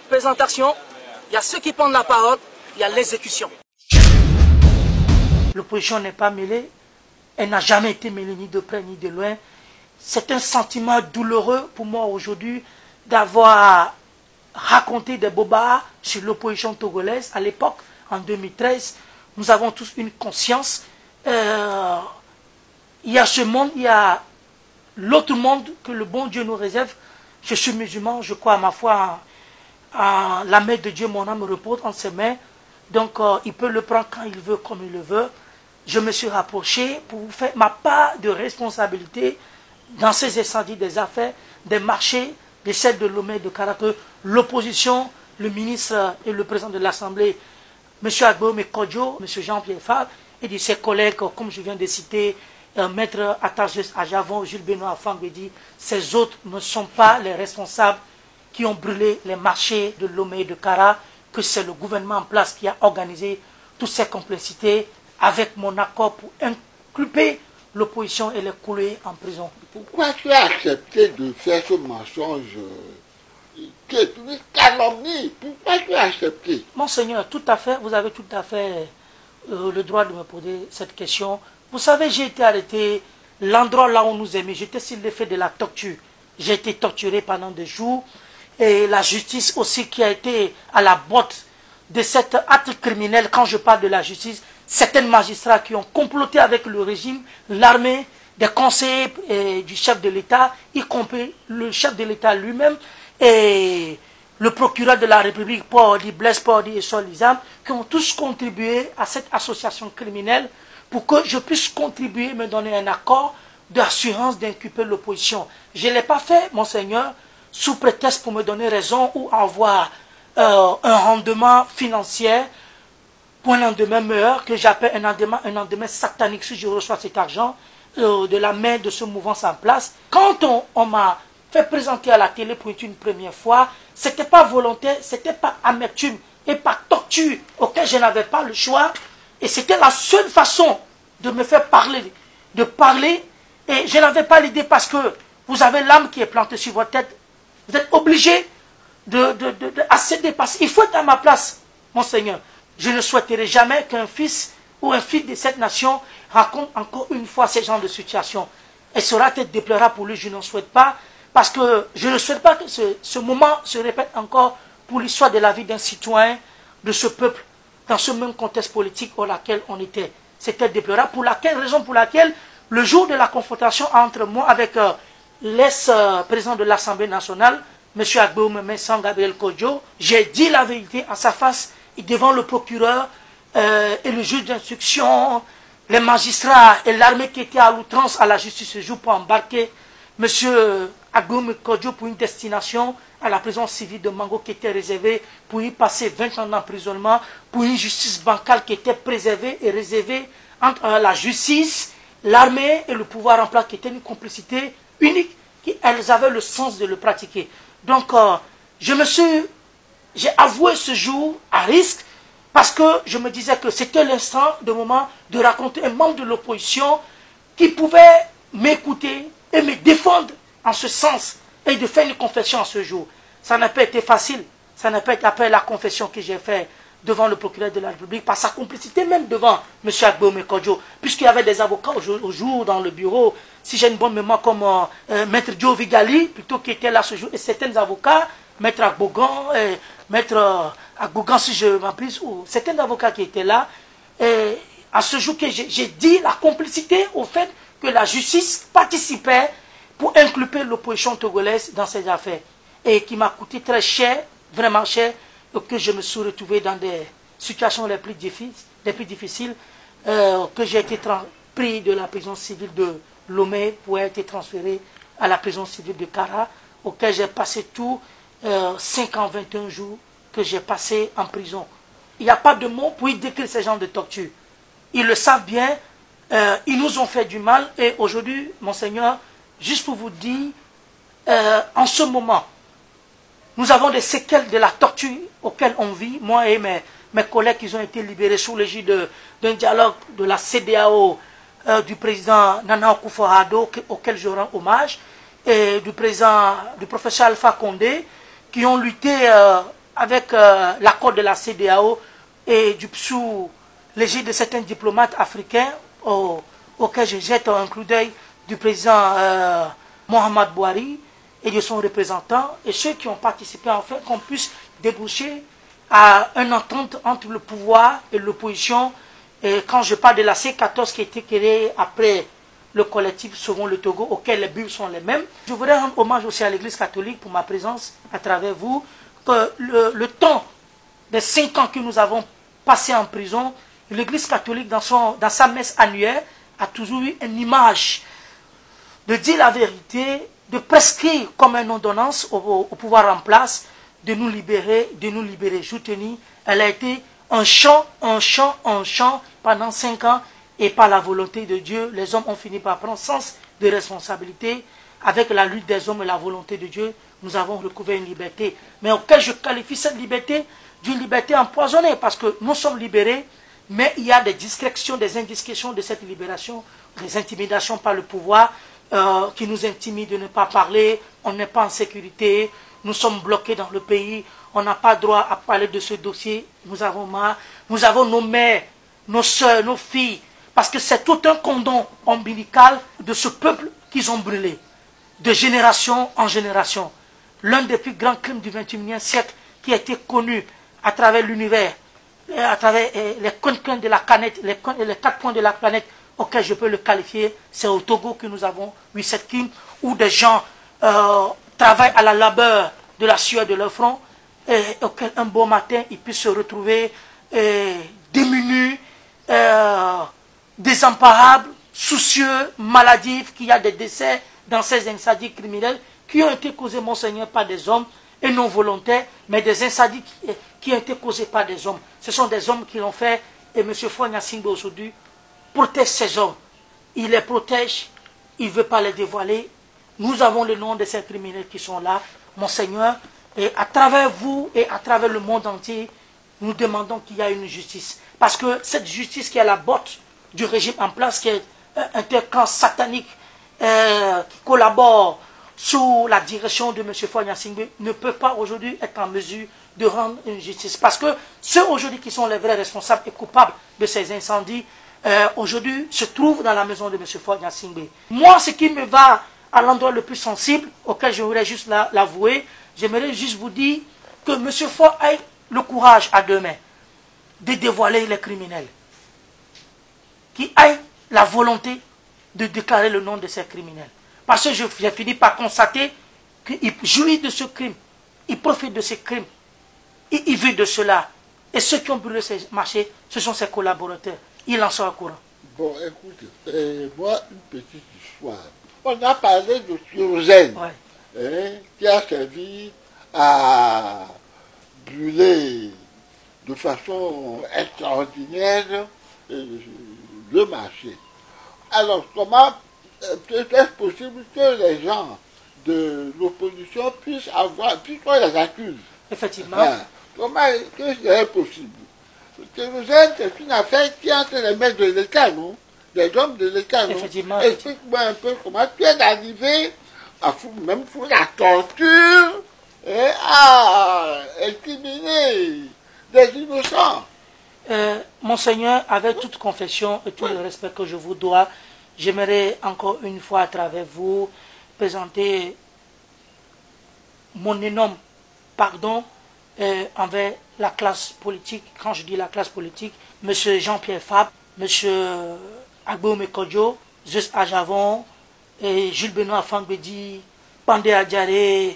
Présentation, il y a ceux qui prennent la parole, il y a l'exécution. L'opposition n'est pas mêlée, elle n'a jamais été mêlée ni de près ni de loin. C'est un sentiment douloureux pour moi aujourd'hui d'avoir raconté des bobards sur l'opposition togolaise. À l'époque, en 2013, nous avons tous une conscience. Il y a ce monde, il y a l'autre monde que le bon Dieu nous réserve. Je suis musulman, je crois à ma foi en la main de Dieu, mon âme repose en ses mains. Donc il peut le prendre quand il veut, comme il le veut. Je me suis rapproché pour vous faire ma part de responsabilité dans ces incendies des affaires, des marchés, des celles de Lomé de Kara, que l'opposition, le ministre et le président de l'Assemblée, M. Agboume Kodjo, M. Jean-Pierre Favre, et de ses collègues, comme je viens de citer, Maître Attaché Ajavon, Jules Benoît Fangwedi, ces autres ne sont pas les responsables qui ont brûlé les marchés de Lomé et de Kara, que c'est le gouvernement en place qui a organisé toutes ces complicités avec mon accord pour inculper l'opposition et les couler en prison. Pourquoi tu as accepté de faire ce mensonge qui est une calomnie? Pourquoi tu as accepté? Monseigneur, tout à fait, vous avez tout à fait le droit de me poser cette question. Vous savez, j'ai été arrêté, l'endroit là où on nous aimait, j'étais sur l'effet de la torture. J'ai été torturé pendant des jours. Et la justice aussi qui a été à la botte de cet acte criminel. Quand je parle de la justice, certains magistrats qui ont comploté avec le régime, l'armée, des conseillers du chef de l'État, y compris le chef de l'État lui-même, et le procureur de la République, Paul-Di Blaise, Paul-Di et Sol Lizam, qui ont tous contribué à cette association criminelle pour que je puisse contribuer, me donner un accord d'assurance d'inculper l'opposition. Je ne l'ai pas fait, monseigneur, sous prétexte pour me donner raison ou avoir un rendement financier pour un lendemain meilleur, que j'appelle un lendemain satanique si je reçois cet argent de la main de ce mouvement en place. Quand on m'a fait présenter à la télé pour une première fois, ce n'était pas volontaire, c'était pas amertume et pas torture auquel je n'avais pas le choix. Et c'était la seule façon de me faire parler, et je n'avais pas l'idée parce que vous avez l'âme qui est plantée sur votre tête. Vous êtes obligé d'accéder parce qu'il faut être à ma place, monseigneur. Je ne souhaiterais jamais qu'un fils ou un fils de cette nation raconte encore une fois ce genre de situation. Elle sera peut-être déplorable pour lui, je n'en souhaite pas, parce que je ne souhaite pas que ce moment se répète encore pour l'histoire de la vie d'un citoyen de ce peuple, dans ce même contexte politique dans lequel on était. C'était déplorable, pour laquelle raison pour laquelle, le jour de la confrontation entre moi avec l'ex-président de l'Assemblée nationale, M. Agboume Gabriel Kodjo, j'ai dit la vérité à sa face, et devant le procureur et le juge d'instruction, les magistrats et l'armée qui était à l'outrance à la justice ce jour pour embarquer M. Agboume Kodjo pour une destination à la prison civile de Mango qui était réservée pour y passer 20 ans d'emprisonnement, pour une justice bancale qui était préservée et réservée entre la justice, l'armée et le pouvoir en place qui était une complicité unique, elles avaient le sens de le pratiquer. Donc, j'ai avoué ce jour à risque parce que je me disais que c'était l'instant, de moment, de raconter un membre de l'opposition qui pouvait m'écouter et me défendre en ce sens et de faire une confession en ce jour. Ça n'a pas été facile, ça n'a pas été après la confession que j'ai faite devant le procureur de la République, par sa complicité même devant M. Agboume Kodjo, puisqu'il y avait des avocats au jour dans le bureau, si j'ai une bonne mémoire, comme Maître Joe Vigali, plutôt qui était là ce jour, et certains avocats, Maître Agbogan, Maître Agbogan, si je m'appelle, ou certains avocats qui étaient là, et à ce jour que j'ai dit la complicité au fait que la justice participait pour inculper l'opposition togolaise dans ces affaires, et qui m'a coûté très cher, vraiment cher, que je me suis retrouvé dans des situations les plus difficiles, que j'ai été pris de la prison civile de Lomé pour être transféré à la prison civile de Kara, auquel j'ai passé tout 5 ans, 21 jours que j'ai passé en prison. Il n'y a pas de mots pour y décrire ce genre de torture. Ils le savent bien, ils nous ont fait du mal, et aujourd'hui, monseigneur, juste pour vous dire, en ce moment, nous avons des séquelles de la torture auquel on vit, moi et mes collègues qui ont été libérés sous l'égide d'un dialogue de la CEDEAO, du président Nana Akufo-Addo, auquel je rends hommage, et du professeur Alpha Condé, qui ont lutté avec l'accord de la CEDEAO et sous l'égide de certains diplomates africains auxquels je jette un coup d'œil du président Mohamed Bouhari et de son représentant, et ceux qui ont participé afin qu'on puisse déboucher à une entente entre le pouvoir et l'opposition. Et quand je parle de la C14 qui a été créée après le collectif Sauvons le Togo, auquel les buts sont les mêmes, je voudrais rendre hommage aussi à l'Église catholique pour ma présence à travers vous, que le temps des 5 ans que nous avons passé en prison, l'Église catholique dans sa messe annuelle a toujours eu une image de dire la vérité, de prescrire comme une ordonnance au pouvoir en place, de nous libérer, Jouteni. Elle a été un chant pendant 5 ans, et par la volonté de Dieu, les hommes ont fini par prendre sens de responsabilité. Avec la lutte des hommes et la volonté de Dieu, nous avons recouvert une liberté. Mais auquel je qualifie cette liberté d'une liberté empoisonnée, parce que nous sommes libérés, mais il y a des discrétions, des indiscrétions de cette libération, des intimidations par le pouvoir, qui nous intimident de ne pas parler, on n'est pas en sécurité, nous sommes bloqués dans le pays, on n'a pas droit à parler de ce dossier, nous avons marre, nous avons nos mères, nos soeurs, nos filles, parce que c'est tout un cordon ombilical de ce peuple qu'ils ont brûlé, de génération en génération. L'un des plus grands crimes du XXIe siècle qui a été connu à travers l'univers, à travers les coins de la planète, les 4 coins de la planète, auquel je peux le qualifier, c'est au Togo que nous avons eu cette crime, où des gens travaillent à la labeur de la sueur de leur front, et auquel un beau matin, ils puissent se retrouver démunis, désamparables, soucieux, maladifs, qu'il y a des décès dans ces incendies criminels qui ont été causés, monseigneur, par des hommes, et non volontaires, mais des incendies qui ont été causés par des hommes. Ce sont des hommes qui l'ont fait, et M. Faure Gnassingbé aujourd'hui protège ces hommes. Il les protège, il ne veut pas les dévoiler. Nous avons le nom de ces criminels qui sont là, monseigneur, et à travers vous et à travers le monde entier, nous demandons qu'il y ait une justice. Parce que cette justice qui est à la botte du régime en place, qui est un camp satanique, qui collabore sous la direction de M. Faure Gnassingbé, ne peut pas aujourd'hui être en mesure de rendre une justice. Parce que ceux aujourd'hui qui sont les vrais responsables et coupables de ces incendies, aujourd'hui se trouvent dans la maison de M. Faure Gnassingbé. Moi, ce qui me va à l'endroit le plus sensible, auquel je voudrais juste l'avouer, j'aimerais juste vous dire que M. Faure ait le courage à deux mains de dévoiler les criminels, qui ait la volonté de déclarer le nom de ces criminels. Parce que j'ai fini par constater qu'il jouit de ce crime, il profite de ce crime, il vit de cela. Et ceux qui ont brûlé ces marchés, ce sont ses collaborateurs. Il en sera au courant. Bon, écoutez, moi, une petite histoire. On a parlé de kérosène, qui a servi à brûler de façon extraordinaire le marché. Alors, comment est-ce possible que les gens de l'opposition puissent on les accuse? Effectivement. Comment est-ce que c'est possible? Le kérosène, c'est une affaire qui est entre les mains de l'État, non? Des hommes de l'État, non? Effectivement. Explique-moi un peu comment tu es arrivé à même pour la torture et à incriminer des innocents. Monseigneur, avec toute confession et tout le respect que je vous dois, j'aimerais encore une fois à travers vous présenter mon énorme pardon envers la classe politique. Quand je dis la classe politique, M. Jean-Pierre Fabre, M. Agbo Mekodjo, Zeus Ajavon, et Jules Benoît Fangbedi, Pandé Adjare,